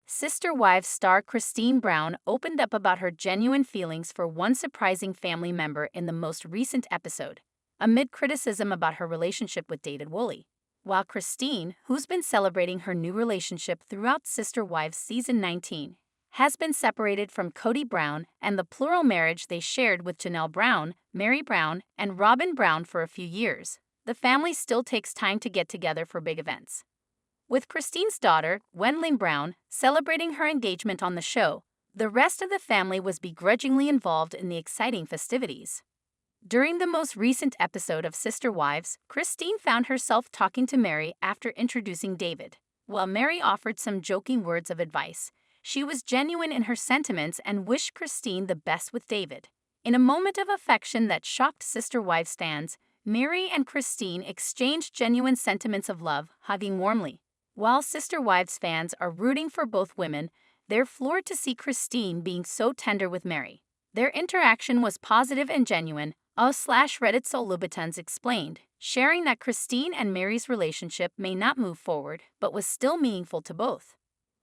Sister Wives star Christine Brown opened up about her genuine feelings for one surprising family member in the most recent episode, amid criticism about her relationship with David Woolley. While Christine, who's been celebrating her new relationship throughout Sister Wives season 19, has been separated from Kody Brown and the plural marriage they shared with Ysabel Brown, Mary Brown, and Robyn Brown for a few years, the family still takes time to get together for big events. With Christine's daughter, Ysabel Brown, celebrating her engagement on the show, the rest of the family was begrudgingly involved in the exciting festivities. During the most recent episode of Sister Wives, Christine found herself talking to Mary after introducing David. While Mary offered some joking words of advice, she was genuine in her sentiments and wished Christine the best with David. In a moment of affection that shocked Sister Wives fans, Mary and Christine exchanged genuine sentiments of love, hugging warmly. While Sister Wives fans are rooting for both women, they're floored to see Christine being so tender with Mary. Their interaction was positive and genuine, Reddit Louboutins explained, sharing that Christine and Mary's relationship may not move forward, but was still meaningful to both.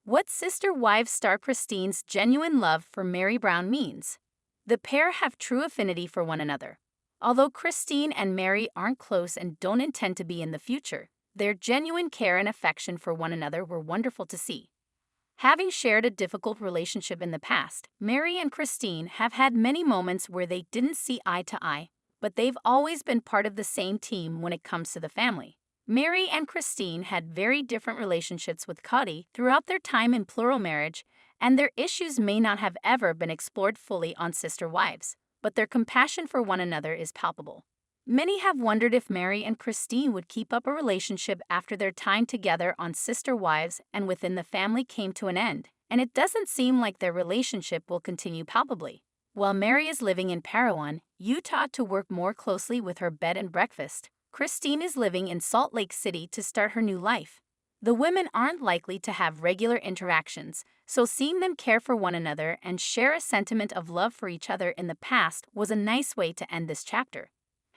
What Sister Wives star Christine's genuine love for Mary Brown means. The pair have true affinity for one another. Although Christine and Mary aren't close and don't intend to be in the future, their genuine care and affection for one another were wonderful to see. Having shared a difficult relationship in the past, Mary and Christine have had many moments where they didn't see eye to eye, but they've always been part of the same team when it comes to the family. Mary and Christine had very different relationships with Kody throughout their time in plural marriage, and their issues may not have ever been explored fully on Sister Wives, but their compassion for one another is palpable. Many have wondered if Mary and Christine would keep up a relationship after their time together on Sister Wives and within the family came to an end, and it doesn't seem like their relationship will continue palpably. While Mary is living in Parowan, Utah to work more closely with her bed and breakfast, Christine is living in Salt Lake City to start her new life. The women aren't likely to have regular interactions, so seeing them care for one another and share a sentiment of love for each other in the past was a nice way to end this chapter.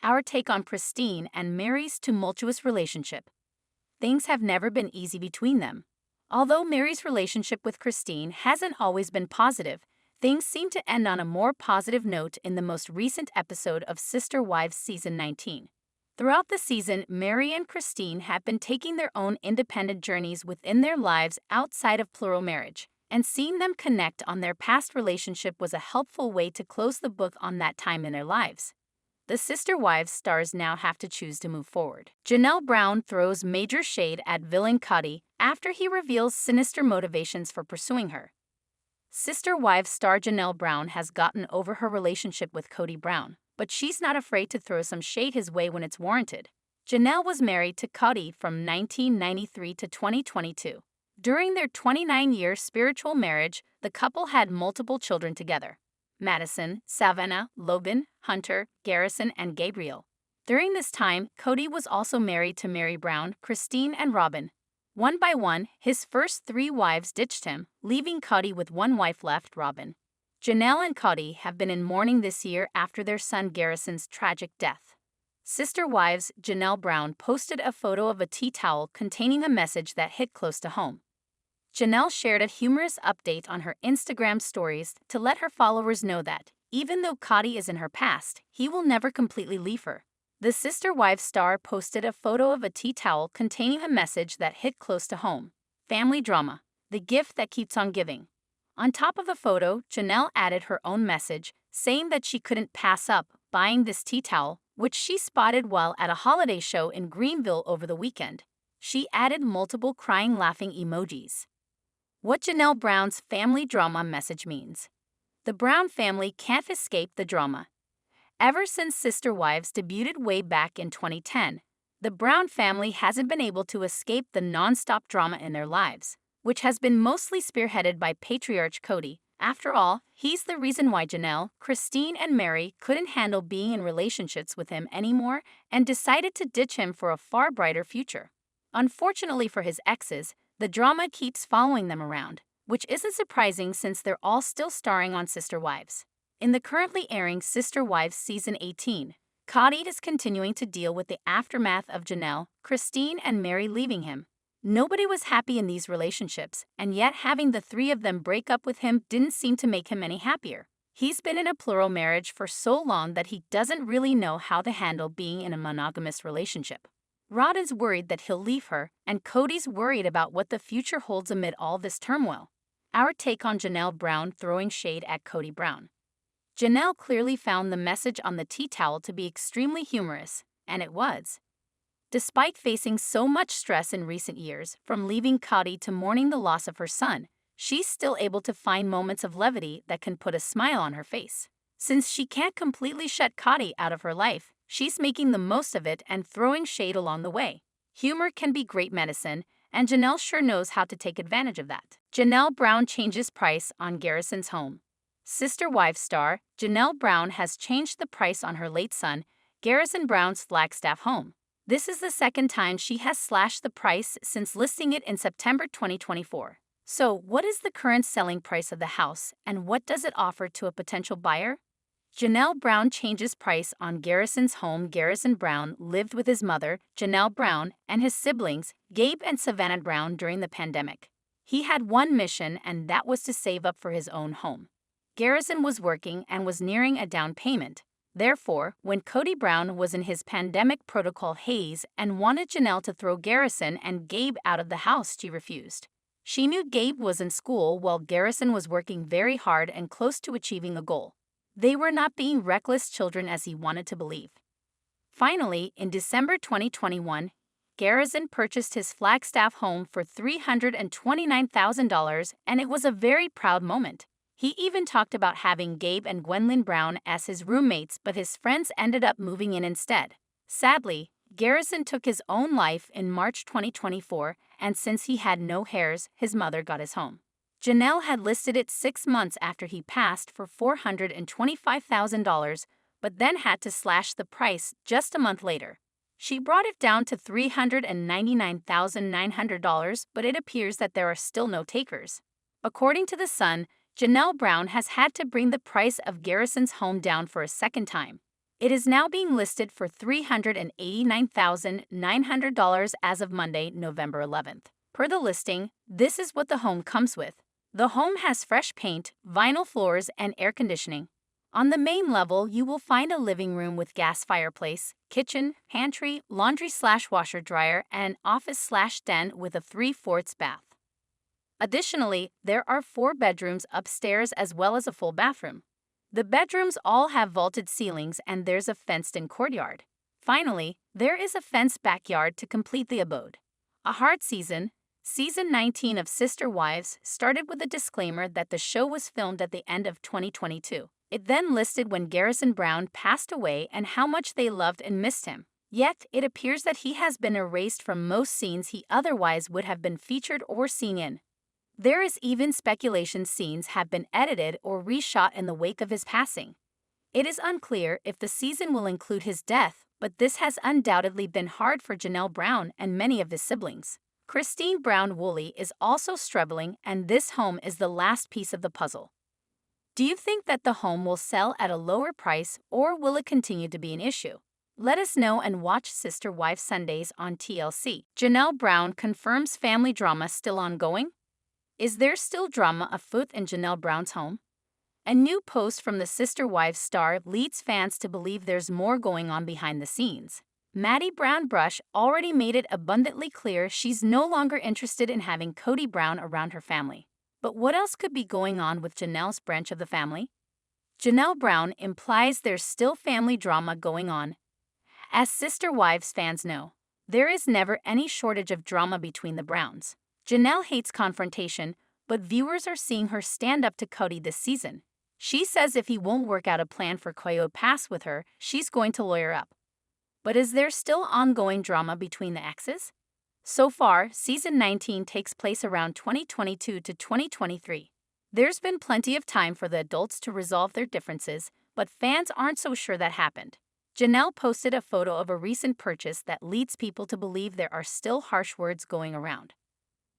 Our take on Christine and Mary's tumultuous relationship. Things have never been easy between them. Although Mary's relationship with Christine hasn't always been positive, things seem to end on a more positive note in the most recent episode of Sister Wives season 19. Throughout the season, Mary and Christine have been taking their own independent journeys within their lives outside of plural marriage, and seeing them connect on their past relationship was a helpful way to close the book on that time in their lives. The Sister Wives stars now have to choose to move forward. Ysabel Brown throws major shade at villain Kody after he reveals sinister motivations for pursuing her. Sister Wives star Ysabel Brown has gotten over her relationship with Kody Brown, but she's not afraid to throw some shade his way when it's warranted. Ysabel was married to Kody from 1993 to 2022. During their 29-year spiritual marriage, the couple had multiple children together: Madison, Savannah, Logan, Hunter, Garrison, and Gabriel. During this time, Kody was also married to Mary Brown, Christine, and Robyn. One by one, his first 3 wives ditched him, leaving Kody with one wife left, Robyn. Ysabel and Kody have been in mourning this year after their son Garrison's tragic death. Sister Wives Ysabel Brown posted a photo of a tea towel containing a message that hit close to home. Ysabel shared a humorous update on her Instagram stories to let her followers know that, even though Kody is in her past, he will never completely leave her. The Sister Wives star posted a photo of a tea towel containing a message that hit close to home: family drama, the gift that keeps on giving. On top of the photo, Ysabel added her own message, saying that she couldn't pass up buying this tea towel, which she spotted while at a holiday show in Greenville over the weekend. She added multiple crying laughing emojis. What Ysabel Brown's family drama message means. The Brown family can't escape the drama. Ever since Sister Wives debuted way back in 2010, the Brown family hasn't been able to escape the non-stop drama in their lives, which has been mostly spearheaded by patriarch Kody. After all, he's the reason why Ysabel, Christine, and Mary couldn't handle being in relationships with him anymore and decided to ditch him for a far brighter future. Unfortunately for his exes, the drama keeps following them around, which isn't surprising since they're all still starring on Sister Wives. In the currently airing Sister Wives season 18, Kody is continuing to deal with the aftermath of Ysabel, Christine, and Mary leaving him. Nobody was happy in these relationships, and yet having the three of them break up with him didn't seem to make him any happier. He's been in a plural marriage for so long that he doesn't really know how to handle being in a monogamous relationship. Rod is worried that he'll leave her, and Kody's worried about what the future holds amid all this turmoil. Our take on Ysabel Brown throwing shade at Kody Brown. Janelle clearly found the message on the tea towel to be extremely humorous, and it was. Despite facing so much stress in recent years, from leaving Kody to mourning the loss of her son, she's still able to find moments of levity that can put a smile on her face. Since she can't completely shut Kody out of her life, she's making the most of it and throwing shade along the way. Humor can be great medicine, and Janelle sure knows how to take advantage of that. Ysabel Brown changes price on Garrison's home. Sister Wives star Ysabel Brown has changed the price on her late son, Garrison Brown's Flagstaff home. This is the second time she has slashed the price since listing it in September 2024. So, what is the current selling price of the house, and what does it offer to a potential buyer? Ysabel Brown changes price on Garrison's home. Garrison Brown lived with his mother, Ysabel Brown, and his siblings, Gabe and Savannah Brown, during the pandemic. He had one mission, and that was to save up for his own home. Garrison was working and was nearing a down payment. Therefore, when Kody Brown was in his pandemic protocol haze and wanted Ysabel to throw Garrison and Gabe out of the house, she refused. She knew Gabe was in school while Garrison was working very hard and close to achieving a goal. They were not being reckless children as he wanted to believe. Finally, in December 2021, Garrison purchased his Flagstaff home for $329,000, and it was a very proud moment. He even talked about having Gabe and Gwendolyn Brown as his roommates, but his friends ended up moving in instead. Sadly, Garrison took his own life in March 2024, and since he had no heirs, his mother got his home. Janelle had listed it 6 months after he passed for $425,000, but then had to slash the price just a month later. She brought it down to $399,900, but it appears that there are still no takers. According to The Sun, Ysabel Brown has had to bring the price of Garrison's home down for a second time. It is now being listed for $389,900 as of Monday, November 11th. Per the listing, this is what the home comes with. The home has fresh paint, vinyl floors, and air conditioning. On the main level, you will find a living room with gas fireplace, kitchen, pantry, laundry/washer dryer, and office/den with a 3/4 bath. Additionally, there are 4 bedrooms upstairs as well as a full bathroom. The bedrooms all have vaulted ceilings and there's a fenced-in courtyard. Finally, there is a fenced backyard to complete the abode. A hard season, Season 19 of Sister Wives, started with a disclaimer that the show was filmed at the end of 2022. It then listed when Garrison Brown passed away and how much they loved and missed him. Yet, it appears that he has been erased from most scenes he otherwise would have been featured or seen in. There is even speculation scenes have been edited or reshot in the wake of his passing. It is unclear if the season will include his death, but this has undoubtedly been hard for Ysabel Brown and many of his siblings. Christine Brown Woolley is also struggling, and this home is the last piece of the puzzle. Do you think that the home will sell at a lower price, or will it continue to be an issue? Let us know and watch Sister Wives Sundays on TLC. Ysabel Brown confirms family drama still ongoing? Is there still drama afoot in Ysabel Brown's home? A new post from the Sister Wives star leads fans to believe there's more going on behind the scenes. Maddie Brown Brush already made it abundantly clear she's no longer interested in having Kody Brown around her family. But what else could be going on with Janelle's branch of the family? Ysabel Brown implies there's still family drama going on. As Sister Wives fans know, there is never any shortage of drama between the Browns. Janelle hates confrontation, but viewers are seeing her stand up to Kody this season. She says if he won't work out a plan for Kody to pass with her, she's going to lawyer up. But is there still ongoing drama between the exes? So far, Season 19 takes place around 2022 to 2023. There's been plenty of time for the adults to resolve their differences, but fans aren't so sure that happened. Janelle posted a photo of a recent purchase that leads people to believe there are still harsh words going around.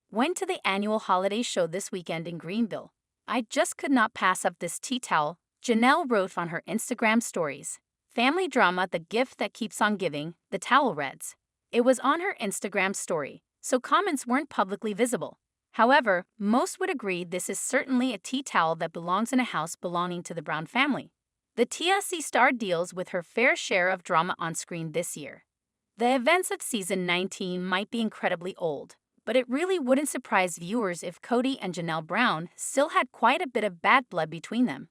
Went to the annual holiday show this weekend in Greenville. I just could not pass up this tea towel, Janelle wrote on her Instagram stories. Family drama, the gift that keeps on giving, the towel reads. It was on her Instagram story, so comments weren't publicly visible. However, most would agree this is certainly a tea towel that belongs in a house belonging to the Brown family. The TLC star deals with her fair share of drama on screen this year. The events of season 19 might be incredibly old, but it really wouldn't surprise viewers if Kody and Ysabel Brown still had quite a bit of bad blood between them.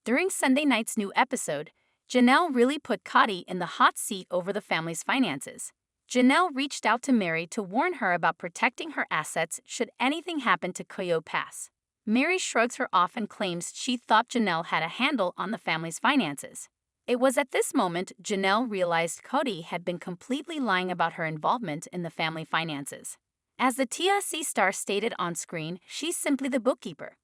During Sunday night's new episode, Ysabel really put Kody in the hot seat over the family's finances. Ysabel reached out to Meri to warn her about protecting her assets should anything happen to Kody Brown. Meri shrugs her off and claims she thought Ysabel had a handle on the family's finances. It was at this moment Ysabel realized Kody had been completely lying about her involvement in the family finances. As the TLC star stated on screen, she's simply the bookkeeper.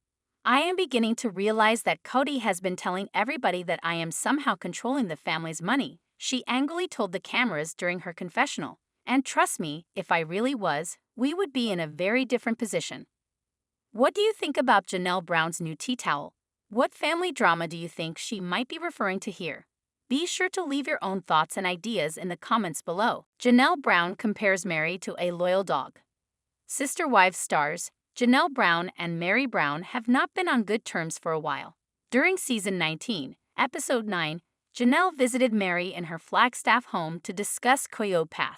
I am beginning to realize that Kody has been telling everybody that I am somehow controlling the family's money, she angrily told the cameras during her confessional. And trust me, if I really was, we would be in a very different position. What do you think about Ysabel Brown's new tea towel? What family drama do you think she might be referring to here? Be sure to leave your own thoughts and ideas in the comments below. Ysabel Brown compares Meri to a loyal dog. Sister Wives stars Ysabel Brown and Meri Brown have not been on good terms for a while. During season 19, episode 9, Ysabel visited Meri in her Flagstaff home to discuss Kody Brown.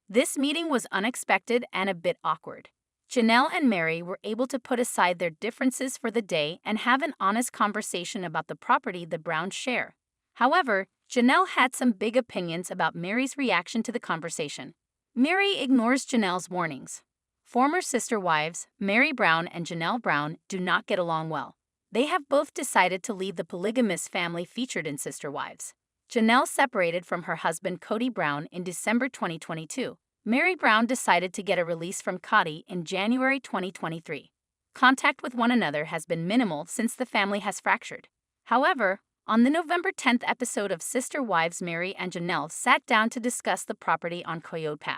This meeting was unexpected and a bit awkward. Ysabel and Meri were able to put aside their differences for the day and have an honest conversation about the property the Browns share. However, Ysabel had some big opinions about Meri's reaction to the conversation. Meri ignores Ysabel's warnings. Former sister wives, Meri Brown and Ysabel Brown, do not get along well. They have both decided to leave the polygamous family featured in Sister Wives. Ysabel separated from her husband Kody Brown in December 2022. Meri Brown decided to get a release from Kody in January 2023. Contact with one another has been minimal since the family has fractured. However, on the November 10th episode of Sister Wives, Meri and Ysabel sat down to discuss the property on Kody Brown.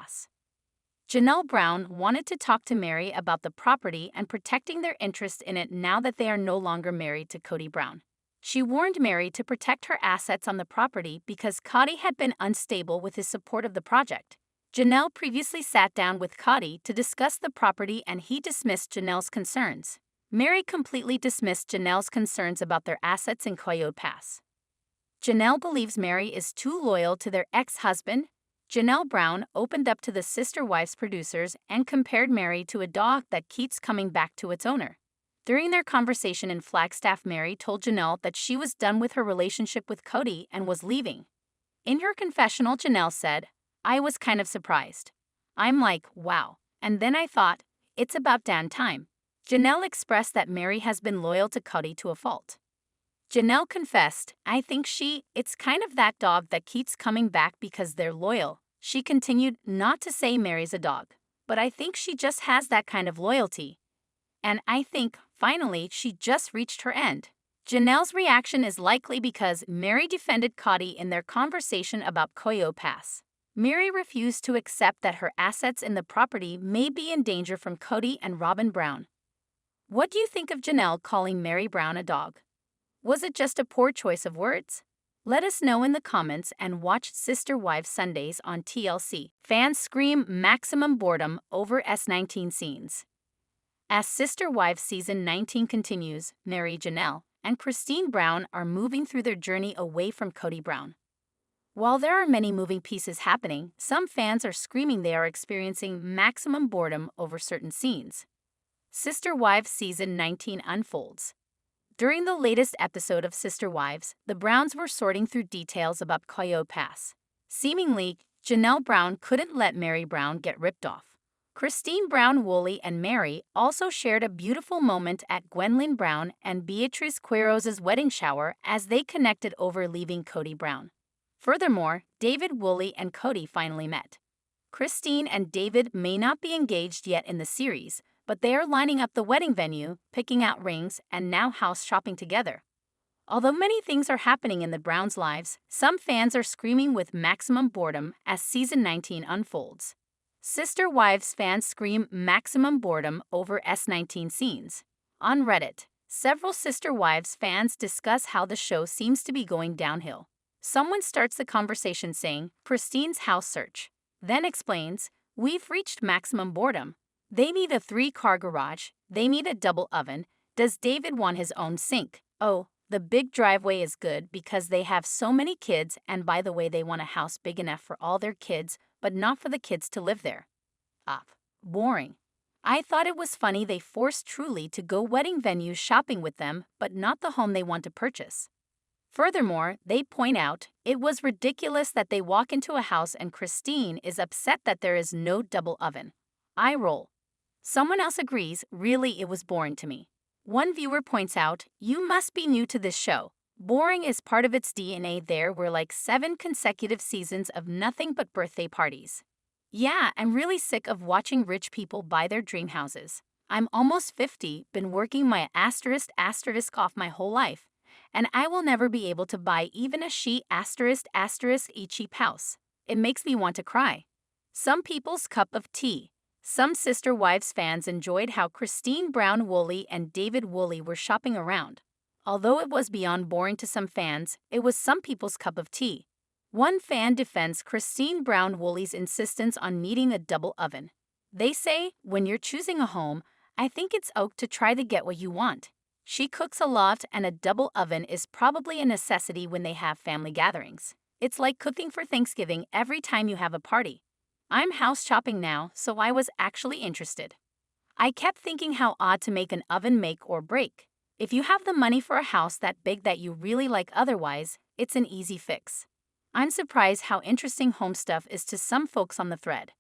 Ysabel Brown wanted to talk to Meri about the property and protecting their interest in it now that they are no longer married to Kody Brown. She warned Meri to protect her assets on the property because Kody had been unstable with his support of the project. Ysabel previously sat down with Kody to discuss the property and he dismissed Ysabel's concerns. Meri completely dismissed Ysabel's concerns about their assets in Kody Brown. Ysabel believes Meri is too loyal to their ex-husband. Ysabel Brown opened up to the Sister Wives producers and compared Meri to a dog that keeps coming back to its owner. During their conversation in Flagstaff, Meri told Ysabel that she was done with her relationship with Kody and was leaving. In her confessional, Ysabel said, "I was kind of surprised. I'm like, wow. And then I thought, it's about damn time." Ysabel expressed that Meri has been loyal to Kody to a fault. Ysabel confessed, "I think it's kind of that dog that keeps coming back because they're loyal." She continued, "Not to say Meri's a dog, but I think she just has that kind of loyalty. And I think, finally, she just reached her end." Ysabel's reaction is likely because Meri defended Kody in their conversation about Kody Brown. Meri refused to accept that her assets in the property may be in danger from Kody and Robyn Brown. What do you think of Ysabel calling Meri Brown a dog? Was it just a poor choice of words? Let us know in the comments and watch Sister Wives Sundays on TLC. Fans scream maximum boredom over S19 scenes. As Sister Wives season 19 continues, Meri, Ysabel, and Christine Brown are moving through their journey away from Kody Brown. While there are many moving pieces happening, some fans are screaming they are experiencing maximum boredom over certain scenes. Sister Wives season 19 unfolds. During the latest episode of Sister Wives, the Browns were sorting through details about Kody Brown. Seemingly, Ysabel Brown couldn't let Meri Brown get ripped off. Christine Brown Woolley and Meri also shared a beautiful moment at Gwendolyn Brown and Beatrice Quiroz' wedding shower as they connected over leaving Kody Brown. Furthermore, David Woolley and Kody finally met. Christine and David may not be engaged yet in the series, but they are lining up the wedding venue, picking out rings, and now house shopping together. Although many things are happening in the Browns' lives, some fans are screaming with maximum boredom as season 19 unfolds. Sister Wives fans scream maximum boredom over S19 scenes. On Reddit, several Sister Wives fans discuss how the show seems to be going downhill. Someone starts the conversation saying, "Christine's house search," then explains, We've reached maximum boredom. They need a 3-car garage. They need a double oven. Does David want his own sink? Oh, the big driveway is good because they have so many kids, and by the way, they want a house big enough for all their kids, but not for the kids to live there. Boring. I thought it was funny they forced Truly to go wedding venues shopping with them, but not the home they want to purchase. Furthermore, they point out it was ridiculous that they walk into a house and Christine is upset that there is no double oven. I roll. Someone else agrees, really it was boring to me. One viewer points out, you must be new to this show. Boring is part of its DNA. There were like 7 consecutive seasons of nothing but birthday parties. Yeah, I'm really sick of watching rich people buy their dream houses. I'm almost 50, been working my asterisk off my whole life, and I will never be able to buy even a cheap house. It makes me want to cry. Some people's cup of tea. Some Sister Wives fans enjoyed how Christine Brown Woolley and David Woolley were shopping around. Although it was beyond boring to some fans, it was some people's cup of tea. One fan defends Christine Brown Woolley's insistence on needing a double oven. They say, when you're choosing a home, I think it's okay to try to get what you want. She cooks a lot, and a double oven is probably a necessity when they have family gatherings. It's like cooking for Thanksgiving every time you have a party. I'm house shopping now, so I was actually interested. I kept thinking how odd to make an oven make or break. If you have the money for a house that big that you really like otherwise, it's an easy fix. I'm surprised how interesting home stuff is to some folks on the thread.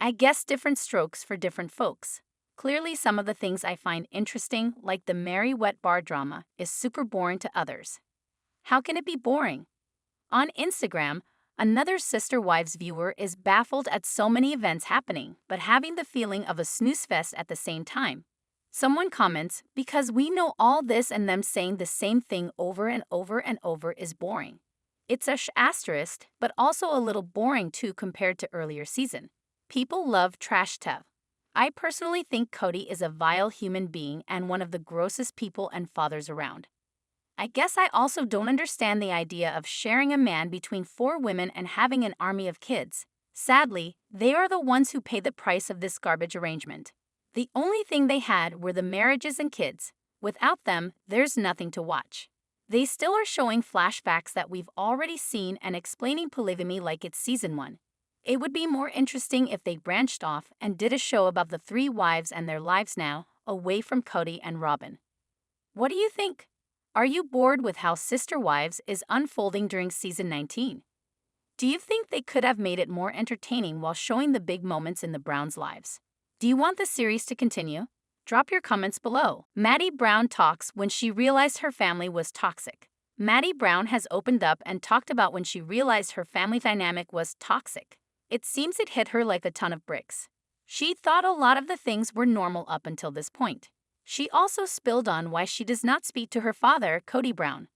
I guess different strokes for different folks. Clearly some of the things I find interesting, like the Mary Wet bar drama, is super boring to others. How can it be boring? On Instagram, another Sister Wives viewer is baffled at so many events happening, but having the feeling of a snooze fest at the same time. Someone comments, because we know all this and them saying the same thing over and over and over is boring. It's a asterisk, but also a little boring too compared to earlier season. People love trash talk. I personally think Kody is a vile human being and one of the grossest people and fathers around. I guess I also don't understand the idea of sharing a man between 4 women and having an army of kids. Sadly, they are the ones who pay the price of this garbage arrangement. The only thing they had were the marriages and kids. Without them, there's nothing to watch. They still are showing flashbacks that we've already seen and explaining polygamy like it's season 1. It would be more interesting if they branched off and did a show about the 3 wives and their lives now, away from Kody and Robyn. What do you think? Are you bored with how Sister Wives is unfolding during season 19? Do you think they could have made it more entertaining while showing the big moments in the Browns' lives? Do you want the series to continue? Drop your comments below. Maddie Brown talks when she realized her family was toxic. Maddie Brown has opened up and talked about when she realized her family dynamic was toxic. It seems it hit her like a ton of bricks. She thought a lot of the things were normal up until this point. She also spilled on why she does not speak to her father, Kody Brown.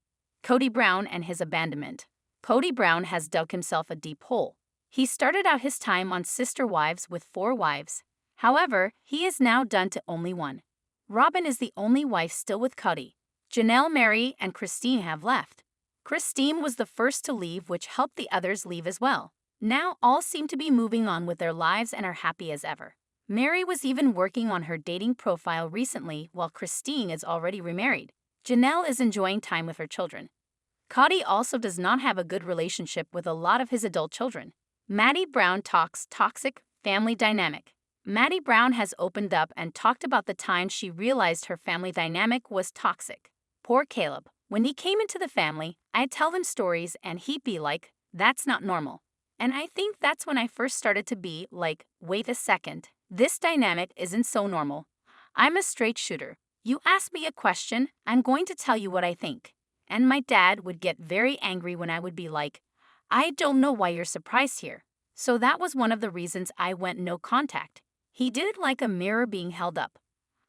Kody Brown and his abandonment. Kody Brown has dug himself a deep hole. He started out his time on Sister Wives with 4 wives. However, he is now done to only 1. Robyn is the only wife still with Kody. Janelle, Mary, and Christine have left. Christine was the first to leave, which helped the others leave as well. Now all seem to be moving on with their lives and are happy as ever. Mary was even working on her dating profile recently, while Christine is already remarried. Janelle is enjoying time with her children. Kody also does not have a good relationship with a lot of his adult children. Maddie Brown talks toxic family dynamic. Maddie Brown has opened up and talked about the time she realized her family dynamic was toxic. Poor Caleb. When he came into the family, I'd tell him stories and he'd be like, that's not normal. And I think that's when I first started to be like, wait a second, this dynamic isn't so normal. I'm a straight shooter. You ask me a question, I'm going to tell you what I think. And my dad would get very angry when I would be like, I don't know why you're surprised here. So that was one of the reasons I went no contact. He did it like a mirror being held up.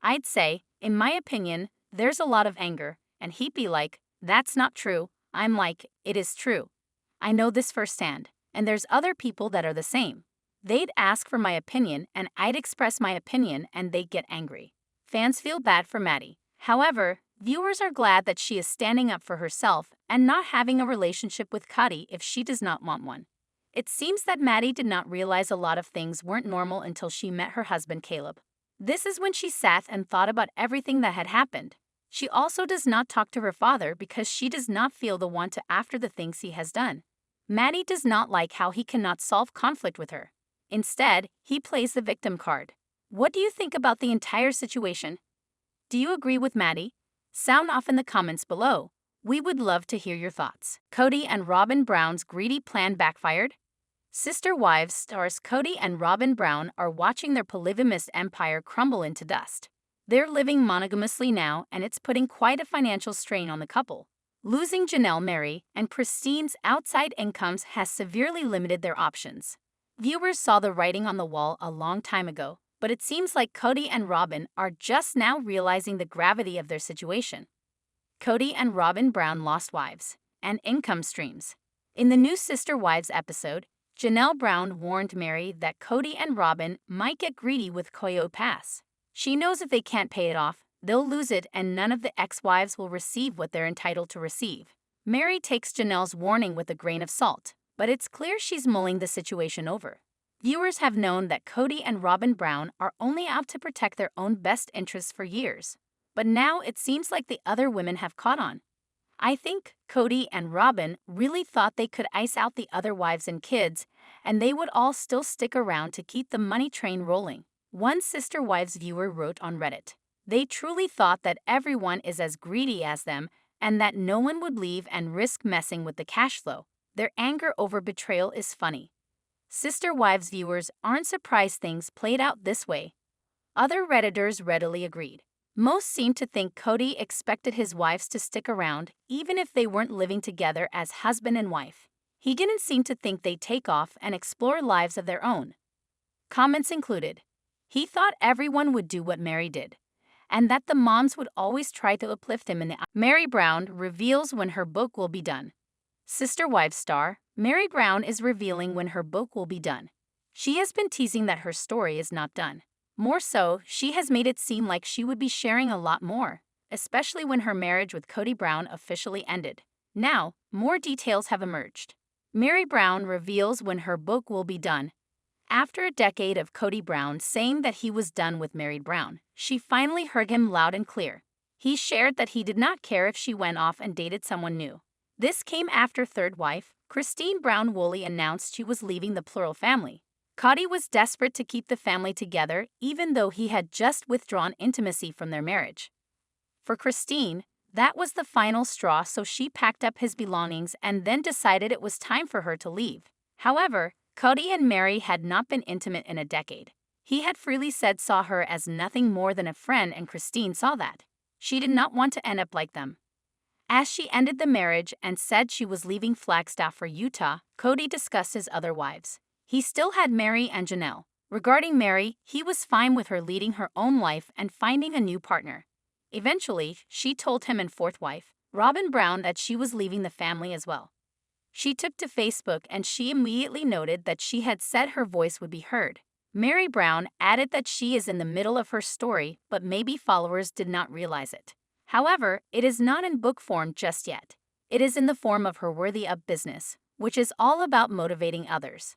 I'd say, in my opinion, there's a lot of anger, and he'd be like, that's not true. I'm like, it is true. I know this firsthand, and there's other people that are the same. They'd ask for my opinion, and I'd express my opinion, and they'd get angry. Fans feel bad for Maddie. However, viewers are glad that she is standing up for herself and not having a relationship with Kody if she does not want one. It seems that Maddie did not realize a lot of things weren't normal until she met her husband Caleb. This is when she sat and thought about everything that had happened. She also does not talk to her father because she does not feel the want to after the things he has done. Maddie does not like how he cannot solve conflict with her. Instead, he plays the victim card. What do you think about the entire situation? Do you agree with Maddie? Sound off in the comments below. We would love to hear your thoughts. Kody and Robyn Brown's greedy plan backfired? Sister Wives stars Kody and Robyn Brown are watching their polygamous empire crumble into dust. They're living monogamously now, and it's putting quite a financial strain on the couple. Losing Janelle, Mary, and Christine's outside incomes has severely limited their options. Viewers saw the writing on the wall a long time ago, but it seems like Kody and Robyn are just now realizing the gravity of their situation. Kody and Robyn Brown lost wives and income streams. In the new Sister Wives episode, Janelle Brown warned Mary that Kody and Robyn might get greedy with Coyote Pass. She knows if they can't pay it off, they'll lose it and none of the ex-wives will receive what they're entitled to receive. Mary takes Janelle's warning with a grain of salt, but it's clear she's mulling the situation over. Viewers have known that Kody and Robyn Brown are only out to protect their own best interests for years, but now it seems like the other women have caught on. I think Kody and Robyn really thought they could ice out the other wives and kids, and they would all still stick around to keep the money train rolling. One Sister Wives viewer wrote on Reddit, "They truly thought that everyone is as greedy as them and that no one would leave and risk messing with the cash flow. Their anger over betrayal is funny." Sister Wives viewers aren't surprised things played out this way. Other Redditors readily agreed. Most seemed to think Kody expected his wives to stick around even if they weren't living together as husband and wife. He didn't seem to think they'd take off and explore lives of their own. Comments included, "He thought everyone would do what Mary did, and that the moms would always try to uplift him in the." Mary Brown reveals when her book will be done. Sister Wives star Mary Brown is revealing when her book will be done. She has been teasing that her story is not done. More so, she has made it seem like she would be sharing a lot more, especially when her marriage with Kody Brown officially ended. Now, more details have emerged. Mary Brown reveals when her book will be done. After a decade of Kody Brown saying that he was done with Mary Brown, she finally heard him loud and clear. He shared that he did not care if she went off and dated someone new. This came after third wife, Christine Brown Woolley, announced she was leaving the plural family. Kody was desperate to keep the family together even though he had just withdrawn intimacy from their marriage. For Christine, that was the final straw, so she packed up his belongings and then decided it was time for her to leave. However, Kody and Mary had not been intimate in a decade. He had freely said saw her as nothing more than a friend, and Christine saw that. She did not want to end up like them. As she ended the marriage and said she was leaving Flagstaff for Utah, Kody discussed his other wives. He still had Mary and Janelle. Regarding Mary, he was fine with her leading her own life and finding a new partner. Eventually, she told him and fourth wife, Robyn Brown, that she was leaving the family as well. She took to Facebook and she immediately noted that she had said her voice would be heard. Mary Brown added that she is in the middle of her story, but maybe followers did not realize it. However, it is not in book form just yet. It is in the form of her Worthy Up business, which is all about motivating others.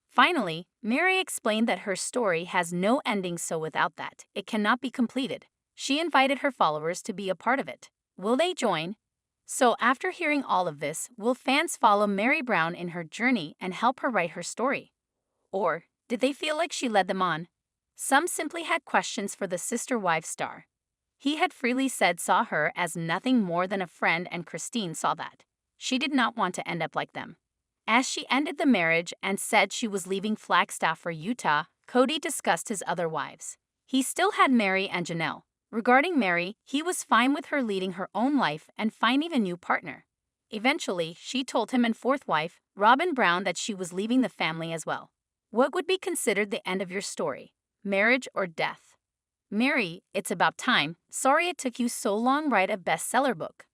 Finally, Mary explained that her story has no ending, so without that, it cannot be completed. She invited her followers to be a part of it. Will they join? So after hearing all of this, will fans follow Mary Brown in her journey and help her write her story? Or did they feel like she led them on? Some simply had questions for the Sister Wives star. He had freely said saw her as nothing more than a friend, and Christine saw that. She did not want to end up like them. As she ended the marriage and said she was leaving Flagstaff for Utah, Kody discussed his other wives. He still had Mary and Janelle. Regarding Mary, he was fine with her leading her own life and finding a new partner. Eventually, she told him and fourth wife, Robyn Brown, that she was leaving the family as well. What would be considered the end of your story? Marriage or death? Mary, it's about time. Sorry it took you so long. Write a bestseller book.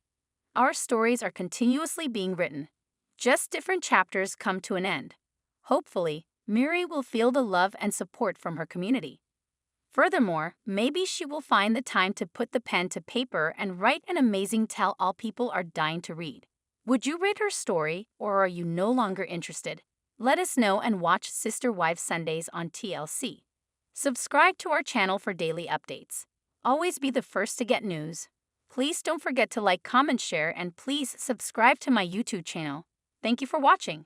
Our stories are continuously being written. Just different chapters come to an end. Hopefully, Mary will feel the love and support from her community. Furthermore, maybe she will find the time to put the pen to paper and write an amazing tell-all people are dying to read. Would you read her story, or are you no longer interested? Let us know and watch Sister Wives Sundays on TLC. Subscribe to our channel for daily updates. Always be the first to get news. Please don't forget to like, comment, share, and please subscribe to my YouTube channel. Thank you for watching.